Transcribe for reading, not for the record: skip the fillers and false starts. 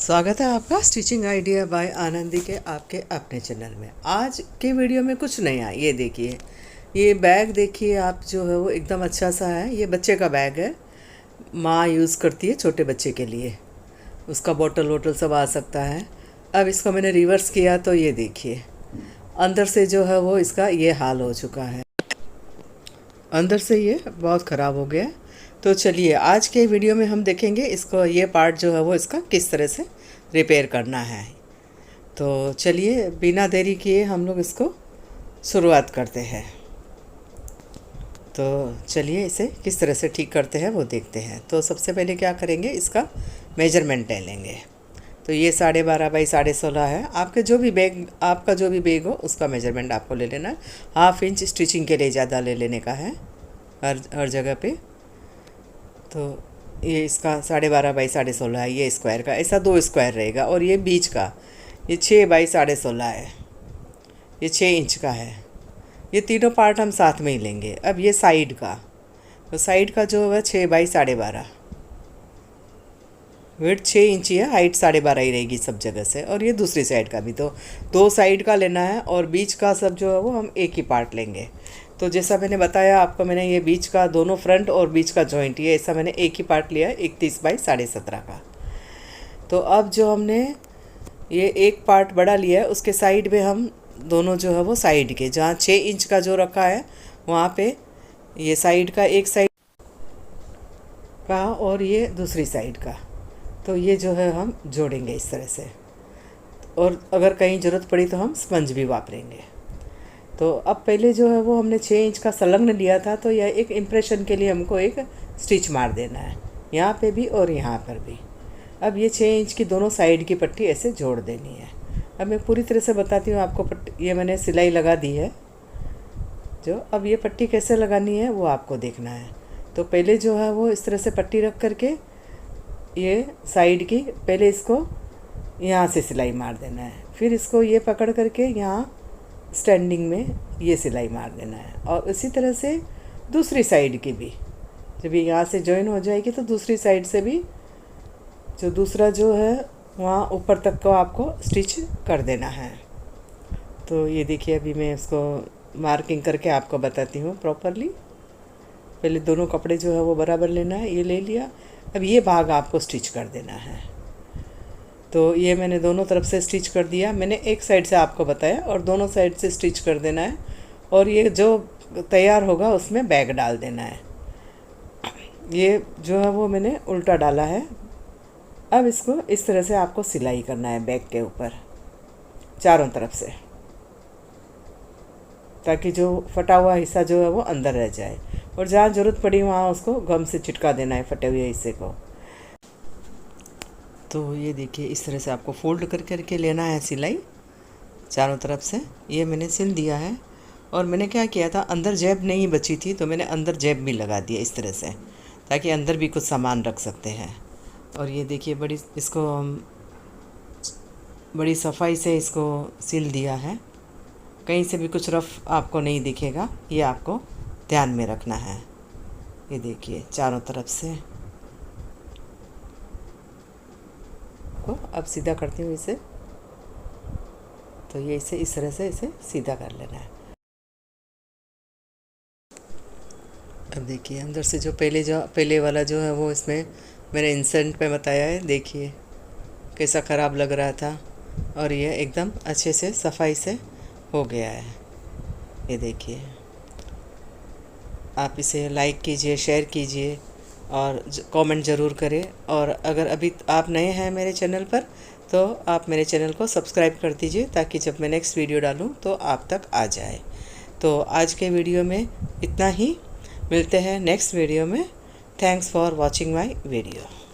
स्वागत है आपका स्टिचिंग आइडिया बाय आनंदी के आपके अपने चैनल में। आज के वीडियो में कुछ नया, ये देखिए, ये बैग देखिए आप, जो है वो एकदम अच्छा सा है। ये बच्चे का बैग है, माँ यूज़ करती है छोटे बच्चे के लिए। उसका बोतल वोटल सब आ सकता है। अब इसको मैंने रिवर्स किया तो ये देखिए, अंदर से जो है वो इसका ये हाल हो चुका है, अंदर से ये बहुत ख़राब हो गया। तो चलिए आज के वीडियो में हम देखेंगे इसको, ये पार्ट जो है वो इसका किस तरह से रिपेयर करना है। तो चलिए बिना देरी किए हम लोग इसको शुरुआत करते हैं। तो चलिए इसे किस तरह से ठीक करते हैं वो देखते हैं। तो सबसे पहले क्या करेंगे, इसका मेजरमेंट ले लेंगे। तो ये 12.5 बाई 16.5 है। आपके जो भी बैग, आपका जो भी बैग हो उसका मेजरमेंट आपको ले लेना है। ½ इंच स्टिचिंग के लिए ज़्यादा ले लेने का है हर जगह पे। तो ये इसका 12.5 बाई 16.5 है, ये स्क्वायर का, ऐसा 2 स्क्वायर रहेगा। और ये बीच का ये 6 बाई 16.5 है, ये 6 इंच का है। ये तीनों पार्ट हम साथ में ही लेंगे। अब ये साइड का, तो साइड का जो है 6 बाई 12.5, वेट 6 इंच ही है, हाइट 12.5 ही रहेगी सब जगह से। और ये दूसरी साइड का भी, तो 2 साइड का लेना है। और बीच का सब जो है वो हम एक ही पार्ट लेंगे। तो जैसा मैंने बताया आपको, मैंने ये बीच का दोनों फ्रंट और बीच का जॉइंट, ये ऐसा मैंने एक ही पार्ट लिया है 31 बाई 17.5 का। तो अब जो हमने ये एक पार्ट बड़ा लिया है, उसके साइड में हम दोनों जो है वो साइड के, जहाँ 6 इंच का जो रखा है वहाँ पे ये साइड का, एक साइड का और ये दूसरी साइड का, तो ये जो है हम जोड़ेंगे इस तरह से। और अगर कहीं ज़रूरत पड़ी तो हम स्पंज भी वापरेंगे। तो अब पहले जो है वो हमने 6 इंच का संलग्न लिया था, तो यह एक इम्प्रेशन के लिए हमको एक स्टिच मार देना है, यहाँ पे भी और यहाँ पर भी। अब ये 6 इंच की दोनों साइड की पट्टी ऐसे जोड़ देनी है। अब मैं पूरी तरह से बताती हूँ आपको। ये मैंने सिलाई लगा दी है जो, अब ये पट्टी कैसे लगानी है वो आपको देखना है। तो पहले जो है वो इस तरह से पट्टी रख करके ये साइड की, पहले इसको यहाँ से सिलाई मार देना है, फिर इसको ये पकड़ करके यहाँ स्टैंडिंग में ये सिलाई मार देना है। और इसी तरह से दूसरी साइड की भी, जब ये यहाँ से जॉइन हो जाएगी तो दूसरी साइड से भी जो दूसरा जो है वहाँ ऊपर तक को आपको स्टिच कर देना है। तो ये देखिए, अभी मैं इसको मार्किंग करके आपको बताती हूँ प्रॉपरली। पहले दोनों कपड़े जो है वो बराबर लेना है, ये ले लिया। अब ये भाग आपको स्टिच कर देना है। तो ये मैंने दोनों तरफ से स्टिच कर दिया। मैंने एक साइड से आपको बताया और दोनों साइड से स्टिच कर देना है। और ये जो तैयार होगा उसमें बैग डाल देना है। ये जो है वो मैंने उल्टा डाला है। अब इसको इस तरह से आपको सिलाई करना है बैग के ऊपर चारों तरफ से, ताकि जो फटा हुआ हिस्सा जो है वो अंदर रह जाए। और जहाँ ज़रूरत पड़ी वहाँ उसको गम से चिटका देना है फटे हुए हिस्से को। तो ये देखिए, इस तरह से आपको फोल्ड कर करके लेना है सिलाई चारों तरफ से। ये मैंने सिल दिया है। और मैंने क्या किया था, अंदर जेब नहीं बची थी तो मैंने अंदर जेब भी लगा दिया इस तरह से, ताकि अंदर भी कुछ सामान रख सकते हैं। और ये देखिए, इसको बड़ी सफाई से इसको सिल दिया है। कहीं से भी कुछ रफ आपको नहीं दिखेगा, ये आपको ध्यान में रखना है। ये देखिए चारों तरफ से। अब सीधा करती हूँ इसे। तो ये इसे इस तरह से इसे सीधा कर लेना है। अब देखिए, अंदर से जो पहले वाला जो है वो, इसमें मैंने इंसेंट पे बताया है, देखिए कैसा ख़राब लग रहा था। और ये एकदम अच्छे से सफाई से हो गया है। ये देखिए, आप इसे लाइक कीजिए, शेयर कीजिए और कमेंट ज़रूर करें। और अगर अभी आप नए हैं मेरे चैनल पर, तो आप मेरे चैनल को सब्सक्राइब कर दीजिए, ताकि जब मैं नेक्स्ट वीडियो डालूं तो आप तक आ जाए। तो आज के वीडियो में इतना ही, मिलते हैं नेक्स्ट वीडियो में। Thanks for watching my video.